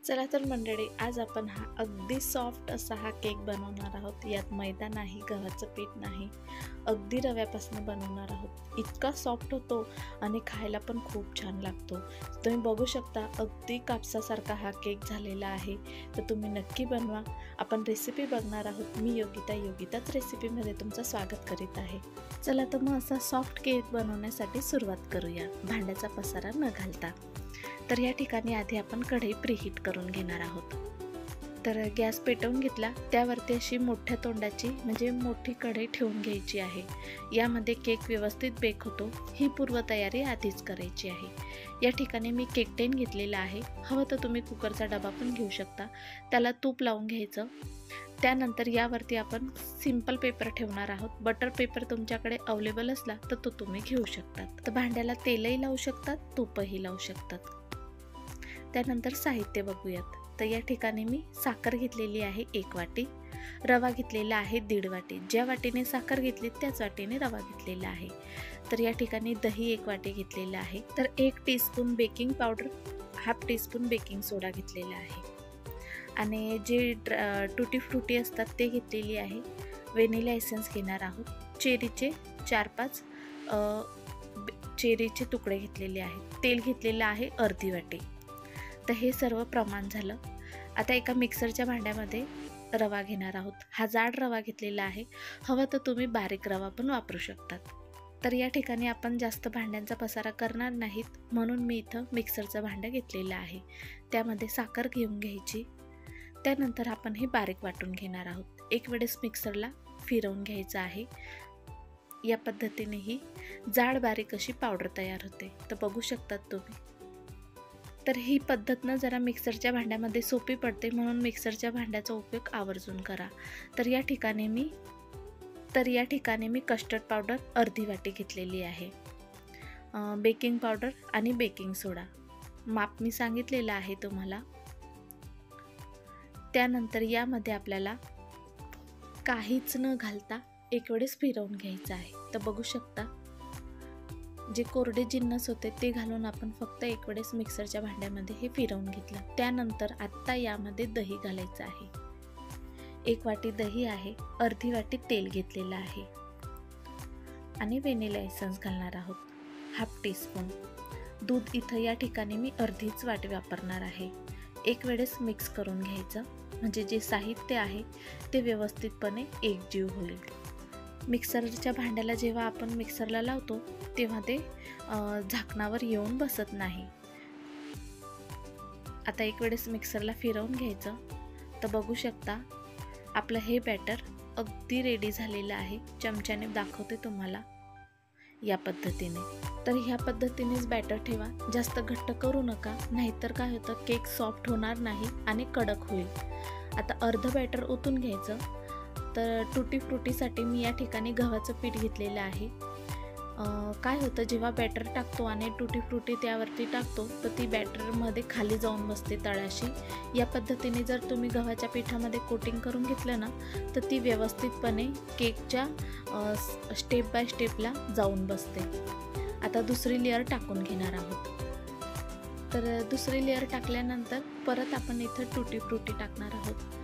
चला तर मंडळी, आज आपण हा अगदी सॉफ्ट असा हा केक बनवणार आहोत. यात मैदा नाही, गव्हाचं पीठ नाही, अगदी रव्यापासून बनवणार आहोत. इतका सॉफ्ट होतो आणि खायला पण खूप छान लागतो. तुम्ही बघू शकता, अगदी कापसासारखा हा केक झालेला आहे. तर तुम्ही नक्की बनवा. आपण रेसिपी बघणार आहोत. मी योगिताच रेसिपीमध्ये तुमचं स्वागत करीत आहे. चला तर मग असा सॉफ्ट केक बनवण्यासाठी सुरुवात करूया, भांड्याचा पसारा न घालता. तर या ठिकाणी आधी आपण कढई प्रीहीट करून घेणार आहोत. तर गॅस पेटवून घेतला, त्यावरती अशी मोठ्या तोंडाची म्हणजे मोठी कढई ठेवून घ्यायची आहे. यामध्ये केक व्यवस्थित बेक होतो, ही पूर्वतयारी आधीच करायची आहे. या ठिकाणी मी केक टेन घेतलेला आहे. हवं तर तुम्ही कुकरचा डबा पण घेऊ शकता. त्याला तूप लावून घ्यायचं. त्यानंतर यावरती आपण सिंपल पेपर ठेवणार आहोत. बटर पेपर तुमच्याकडे अवेलेबल असला तर तो तुम्ही घेऊ शकतात. तर भांड्याला तेलही लावू शकतात, तूपही लावू शकतात. त्यानंतर साहित्य बघूयात. तर या ठिकाणी मी साखर घेतलेली आहे 1 वाटी, रवा घेतलेला आहे 1.5 वाटी. ज्या वाटीने साखर घेतली त्याच वाटीने रवा घेतलेला आहे. तर या ठिकाणी दही 1 वाटी घेतलेलं आहे. तर 1 teaspoon baking powder, half teaspoon baking soda घेतलेला आहे. आणि जे टुटी फ्रुटी असतात ते घेतलेली आहे. व्हॅनिला एसेन्स घेणार आहोत. चेरीचे 4-5 चेरीचे तुकडे घेतलेले आहेत. तेल घेतलेलं आहे अर्धी वाटी. तर हे सर्व प्रमाण झालं. आता एका मिक्सरच्या भांड्यामध्ये रवा घेणार आहोत. हा जाड रवा घेतलेला आहे. हवं तर तुम्ही बारीक रवा पण वापरू शकतात. तर या ठिकाणी आपण जास्त भांड्यांचा पसारा करणार नाहीत, म्हणून मी इथं मिक्सरचं भांडं घेतलेलं आहे. त्यामध्ये साखर घेऊन घ्यायची. त्यानंतर आपण हे बारीक वाटून घेणार आहोत. एक वेळेस मिक्सरला फिरवून घ्यायचं आहे. या पद्धतीने ही जाड बारीक अशी पावडर तयार होते. तर बघू शकतात तुम्ही. तर ही पद्धत जरा मिक्सरच्या भांड्यामध्ये सोपी पडते, म्हणून मिक्सरच्या भांड्याचा उपयोग आवर्जून करा. तर या ठिकाणी मी कस्टर्ड पावडर अर्धी वाटी घेतलेली आहे. बेकिंग पावडर आणि बेकिंग सोडा माप मी सांगितलेलं आहे तुम्हाला. त्यानंतर यामध्ये आपल्याला काहीच न घालता एक वेळेस फिरवून घ्यायचं आहे. तर बघू शकता, जे कोरडे जिन्नस होते ते घालून आपण फक्त एक वेळेस मिक्सरच्या भांड्यामध्ये हे फिरवून घेतलं. त्यानंतर आत्ता यामध्ये दही घालायचं आहे. 1 वाटी दही आहे, अर्धी वाटी तेल घेतलेलं आहे आणि व्हॅनिला एसेन्स घालणार आहोत, हाफ टीस्पून. दूध इथं या ठिकाणी मी अर्धीच वाटी वापरणार आहे. एक वेळेस मिक्स करून घ्यायचं, म्हणजे जे साहित्य आहे ते व्यवस्थितपणे एकजीव होईल. मिक्सरच्या भांड्याला जेव्हा आपण मिक्सरला लावतो तेव्हा ते झाकणावर येऊन बसत नाही. आता एक वेळेस मिक्सरला फिरवून घ्यायचं. तर बघू शकता, आपलं हे बॅटर अगदी रेडी झालेलं आहे. चमच्याने दाखवते तुम्हाला या पद्धतीने. तर ह्या पद्धतीनेच बॅटर ठेवा, जास्त घट्ट करू नका, नाहीतर काय होतं, केक सॉफ्ट होणार नाही आणि कडक होईल. आता अर्ध बॅटर ओतून घ्यायचं. तर टुटी फ्रुटीसाठी मी या ठिकाणी गव्हाचं पीठ घेतलेलं आहे. काय होतं, जेव्हा बॅटर टाकतो आणि टुटी फ्रुटी त्यावरती टाकतो तर ती बॅटरमध्ये खाली जाऊन बसते तळाशी. या पद्धतीने जर तुम्ही गव्हाच्या पिठामध्ये कोटिंग करून घेतलं ना, तर ती व्यवस्थितपणे केकच्या स्टेप बाय स्टेपला जाऊन बसते. आता दुसरी लेअर टाकून घेणार आहोत. तर दुसरी लेअर टाकल्यानंतर परत आपण इथं टुटी फ्रुटी टाकणार आहोत.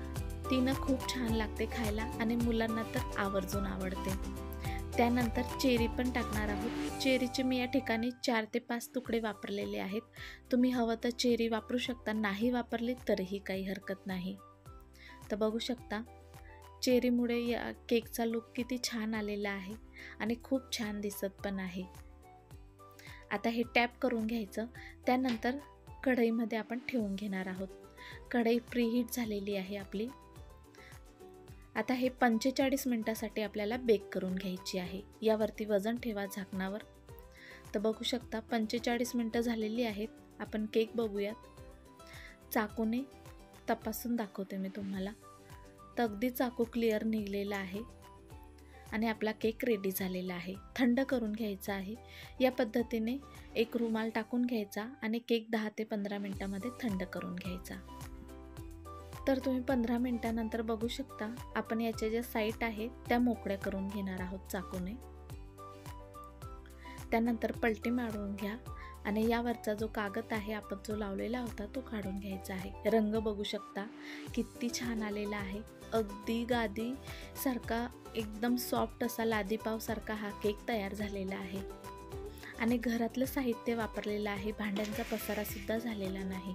ती खूप छान लागते खायला आणि मुलांना तर आवर्जून आवडते. त्यानंतर चेरी पण टाकणार आहोत. चेरीचे मी या ठिकाणी 4 ते 5 तुकडे वापरलेले आहेत. तुम्ही हवं तर चेरी वापरू शकता, नाही वापरली तरीही काही हरकत नाही. तर बघू शकता, चेरीमुळे या केकचा लुक किती छान आलेला आहे आणि खूप छान दिसत पण आहे. आता हे टॅप करून घ्यायचं. त्यानंतर कढईमध्ये आपण ठेवून घेणार आहोत. कढई प्रीहीट झालेली आहे आपली. आता हे 45 मिनिटासाठी आपल्याला बेक करून घ्यायची आहे. यावरती वजन ठेवा झाकणावर. तर बघू शकता 45 मिनिटं झालेली आहेत. आपण केक बघूयात. चाकूने तपासून दाखवते मी तुम्हाला. तर अगदी चाकू क्लिअर निघलेला आहे आणि आपला केक रेडी झालेला आहे. थंड करून घ्यायचा आहे. या पद्धतीने एक रुमाल टाकून घ्यायचा आणि केक 10 ते 15 मिनिटामध्ये थंड करून घ्यायचा. तर तुम्ही 15 मिनिटानंतर बघू शकता, आपण याच्या ज्या साईड आहेत त्या मोकळ्या करून घेणार आहोत चाकूने. त्यानंतर पलटी मारून घ्या आणि यावरचा जो कागद आहे आपण जो लावलेला होता तो काढून घ्यायचा आहे। रंग बघू शकता किती छान आलेला आहे, अगदी गादी सारखा एकदम सॉफ्ट असा लादीपाव सारखा हा केक तयार झालेला आहे। आणि घरातलं साहित्य वापरलेलं आहे, भांड्यांचा पसारा सुद्धा झालेला नाही।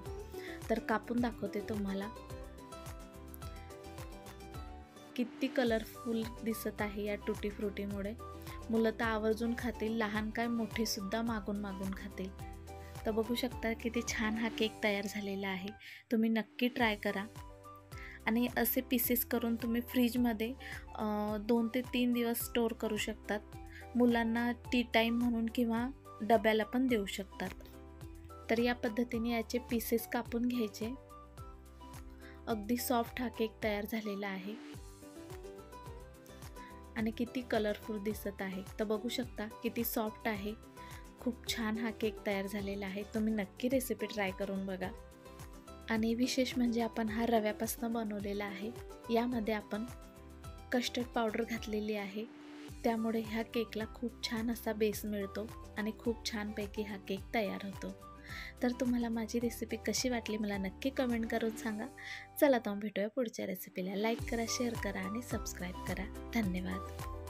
तर कापून दाखवते तुम्हाला, किती कलरफुल दिसत आहे या टुटी फ्रुटीमुळे। मुलं तर आवर्जून खातील, लहान काय मोठे सुद्धा मागून मागून खातील। तर बघू शकता किती छान हा केक तयार झालेला आहे, तुम्ही नक्की ट्राय करा। आणि असे पीसेस करून तुम्ही फ्रीजमध्ये 2 ते 3 दिवस स्टोर करू शकतात, मुलांना टी टाईम म्हणून किंवा डब्याला पण देऊ शकतात। तर या पद्धतीने याचे पीसेस कापून घ्यायचे। अगदी सॉफ्ट हा केक तयार झालेला आहे आणि किती कलरफुल दिसत आहे। तर बघू शकता किती सॉफ्ट आहे, खूप छान हा केक तयार झालेला आहे। तुम्ही नक्की रेसिपी ट्राय करून बघा। आणि विशेष म्हणजे आपण हा रव्यापासून बनवलेला आहे, यामध्ये आपण कस्टर्ड पावडर घातलेली आहे, त्यामुळे ह्या केकला खूप छान असा बेस मिळतो आणि खूप छानपैकी हा केक तयार होतो। तर तुम्हाला माझी रेसिपी कशी वाटली मला नक्की कमेंट करून सांगा। चला तर भेटूया पुढच्या रेसिपीला। लाईक करा, शेअर करा आणि सबस्क्राईब करा। धन्यवाद।